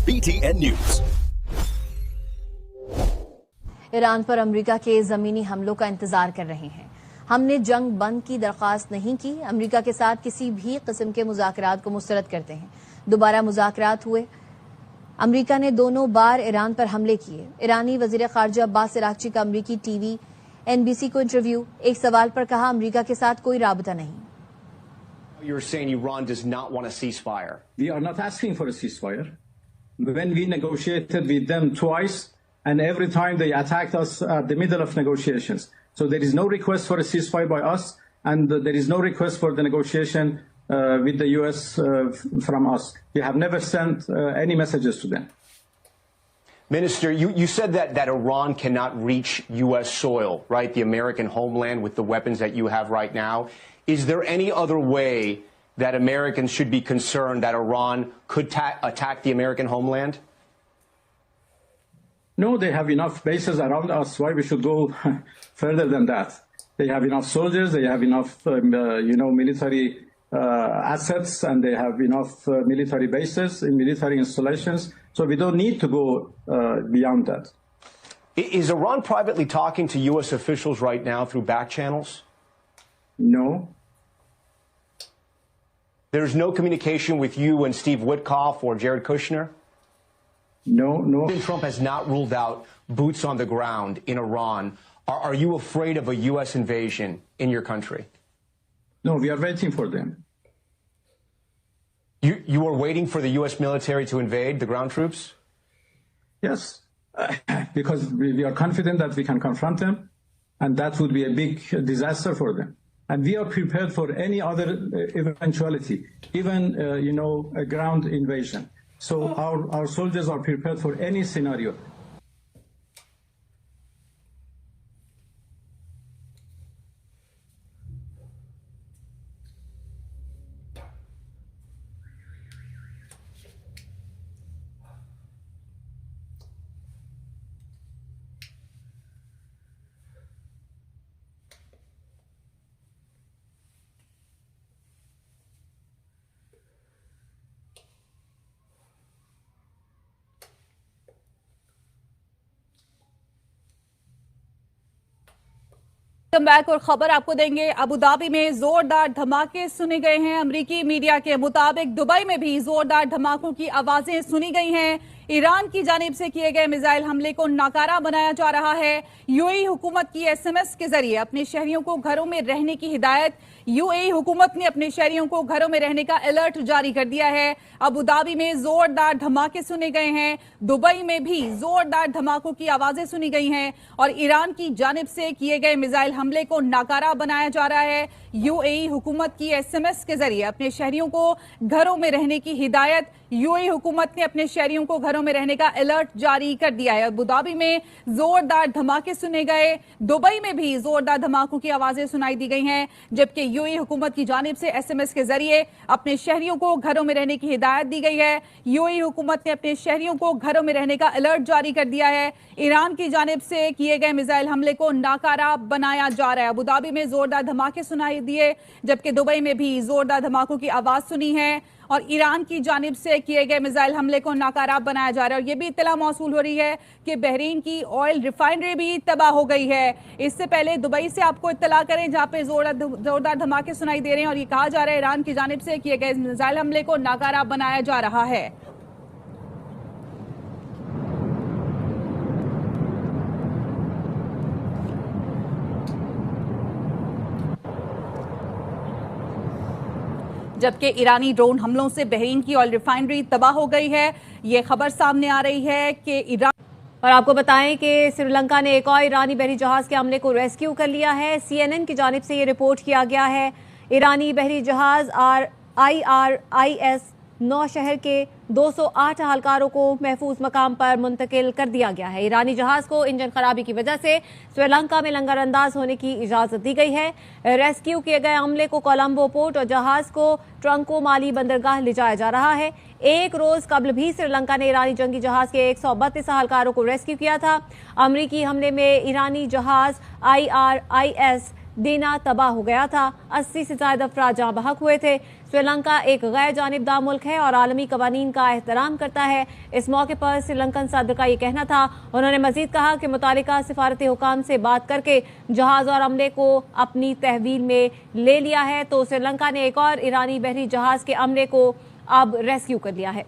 BTN News। Iran पर America के जमीनी हमलों का इंतजार कर रहे हैं। हमने जंग बंद की दरख्वास्त नहीं की। अमेरिका के साथ किसी भी किस्म के मुज़ाकरात को मुस्तरद करते हैं। दोबारा मुज़ाकरात हुए। अमेरिका ने दोनों बार ईरान पर हमले किए। ईरानी वजीर खारजा अब्बास अरागची का अमेरिकी टीवी NBC को इंटरव्यू। एक सवाल पर कहा, अमेरिका के साथ कोई राबता नहीं। You're saying Iran does not want a ceasefire. We are not asking for a ceasefire. When we negotiated with them twice, and every time they attacked us at the middle of negotiations. So there is no request for a ceasefire by us, and there is no request for the negotiation with the U.S. From us. We have never sent any messages to them. Minister, you said that Iran cannot reach U.S. soil, right? The American homeland with the weapons that you have right now. Is there any other way that Americans should be concerned that Iran could attack the American homeland? No, they have enough bases around us. Why we should go further than that? They have enough soldiers. They have enough, military assets, and they have enough military bases and military installations. So we don't need to go beyond that. Is Iran privately talking to U.S. officials right now through back channels? No. There's no communication with you and Steve Witkoff or Jared Kushner? No. President Trump has not ruled out boots on the ground in Iran. Are you afraid of a U.S. invasion in your country? No, we are waiting for them. You are waiting for the U.S. military to invade the ground troops? Yes, because we are confident that we can confront them, and that would be a big disaster for them. And we are prepared for any other eventuality, even, a ground invasion. So our soldiers are prepared for any scenario. Come back और खबर आपको देंगे। Abu Dhabi में जोरदार धमाके सुने गए हैं। अमेरिकी मीडिया के मुताबिक दुबई में भी जोरदार धमाकों की आवाजें सुनी गई हैं। ईरान की जानिब से किए गए मिसाइल हमले को नाकारा बनाया जा रहा है। यूएई हुकूमत की SMS के जरिए अपने शहरियों को घरों में रहने की हिदायत। यूएई हुकूमत ने अपने शहरियों को घरों में रहने का अलर्ट जारी कर दिया है। अबू धाबी में जोरदार धमाके सुने गए हैं। दुबई में भी जोरदार धमाकों की आवाजें सुनी गई हैं और ईरान की जानिब से किए गए मिसाइल हमले को नाकारा बनाया जा रहा है। यूएई हुकूमत की SMS के जरिए अपने शहरियों को घरों में रहने की हिदायत। यूएई हुकूमत ने अपने शहरियों को घरों में रहने का अलर्ट जारी कर दिया है। अबू धाबी में जोरदार धमाके सुने गए। दुबई में भी जोरदार धमाकों की आवाजें सुनाई दी गई हैं, जबकि यूएई हुकूमत की जानिब से SMS के जरिए अपने शहरियों को घरों में रहने की हिदायत दी गई है। यूएई हुकूमत ने अपने शहरियों को घरों में रहने का अलर्ट जारी कर दिया है। ईरान की जानिब से किए गए मिसाइल हमले को नाकारा बनाया जा रहा है। अबू धाबी में जोरदार धमाके सुनाई दिए, जबकि दुबई में भी जोरदार धमाकों की आवाज सुनी है और ईरान की जानिब से किए गए मिसाइल हमले को नाकारा बनाया जा रहा है। और यह भी इत्तला मौसूल हो रही है कि बहरीन की ऑयल रिफाइनरी भी तबाह हो गई है। इससे पहले दुबई से आपको इत्तला करें, जहां पे जोरदार धमाके सुनाई दे रहे हैं और ये कहा जा रहा है ईरान की जानिब से किए गए मिसाइल हमले को नाकारा बनाया जा रहा है। जबकि ईरानी ड्रोन हमलों से बहरीन की ऑयल रिफाइनरी तबाह हो गई है। ये खबर सामने आ रही है कि ईरान। और आपको बताएं कि श्रीलंका ने एक और ईरानी बहरी जहाज के हमले को रेस्क्यू कर लिया है। CNN की जानिब से ये रिपोर्ट किया गया है। ईरानी बहरी जहाज IRIS नौशहर के 208 अहलकारों को महफूज मकाम पर मुंतकिल कर दिया गया है। ईरानी जहाज को इंजन खराबी की वजह से श्रीलंका में लंगरअंदाज होने की इजाजत दी गई है। रेस्क्यू किए गए अमले को कोलंबो पोर्ट और जहाज को ट्रंको माली बंदरगाह ले जाया जा रहा है। एक रोज कबल भी श्रीलंका ने ईरानी जंगी जहाज के 132 अहलकारों को रेस्क्यू किया था। अमरीकी हमले में ईरानी जहाज IRIS देना तबाह हो गया था। 80 से ज्यादा अफराद जहां बहक हुए थे। श्रीलंका एक गैर जानिबदार मुल्क है और आलमी कवानीन का एहतराम करता है। इस मौके पर श्रीलंकन सदर का ये कहना था। उन्होंने मजीद कहा कि मुतालिका सिफारती हुकाम से बात करके जहाज और अमले को अपनी तहवील में ले लिया है, तो श्रीलंका ने एक और ईरानी बहरी जहाज के अमले को अब रेस्क्यू कर लिया है।